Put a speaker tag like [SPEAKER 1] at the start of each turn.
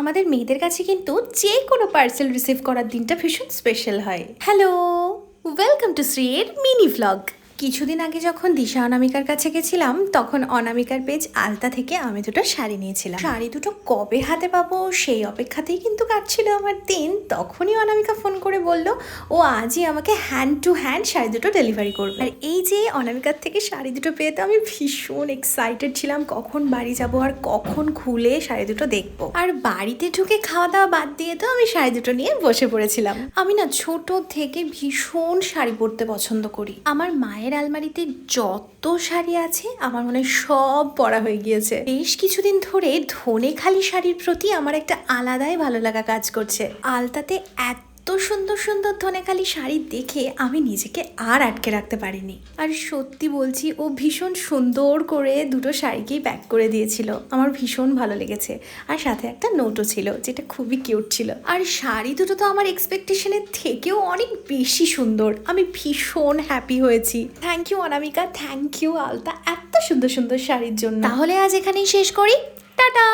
[SPEAKER 1] আমাদের মেয়েদের কাছে কিন্তু যে কোনো পার্সেল রিসিভ করার দিনটা ভীষণ স্পেশাল হয়। হ্যালো, ওয়েলকাম টু শ্রীয়ের মিনি ভ্লগ। কিছুদিন আগে যখন দিশা অনামিকার কাছে গেছিলাম, তখন অনামিকার পেজ আলতা থেকে আমি দুটো শাড়ি নিয়েছিলাম। শাড়ি দুটো কবে হাতে পাবো সেই অপেক্ষাতেই কিন্তু কাটছিল আমার দিন। তখনই অনামিকা ফোন করে বলল ও আজই আমাকে হ্যান্ড টু হ্যান্ড শাড়ি দুটো ডেলিভারি করবে। আর এই যে অনামিকার থেকে শাড়ি দুটো পেয়ে তো আমি ভীষণ এক্সাইটেড ছিলাম কখন বাড়ি যাব আর কখন খুলে শাড়ি দুটো দেখবো। আর বাড়িতে ঢুকে খাওয়া দাওয়া বাদ দিয়ে তো আমি শাড়ি দুটো নিয়ে বসে পড়েছিলাম। আমি না ছোট থেকে ভীষণ শাড়ি পরতে পছন্দ করি। আমার মায়ের আলমারিতে যত শাড়ি আছে আমার মনে হয় সব পরা হয়ে গিয়েছে। বেশ কিছুদিন ধরে ধনেখালি শাড়ির প্রতি আমার একটা আলাদাই ভালো লাগা কাজ করছে। আলতাতে এত সুন্দর সুন্দর ধনেখালি শাড়ি দেখে আমি নিজেকে আর আটকে রাখতে পারিনি। আর সত্যি বলছি, ও ভীষণ সুন্দর করে দুটো শাড়িকেই প্যাক করে দিয়েছিল। আমার ভীষণ ভালো লেগেছে। আর সাথে একটা নোটও ছিল যেটা খুবই কিউট ছিল। আর শাড়ি দুটো তো আমার এক্সপেকটেশনের থেকেও অনেক বেশি সুন্দর। আমি ভীষণ হ্যাপি হয়েছি। Thank you Anamika, thank you Alta, এত সুন্দর সুন্দর শাড়ির জন্য। তাহলে আজ এখানেই শেষ করি, টাটা।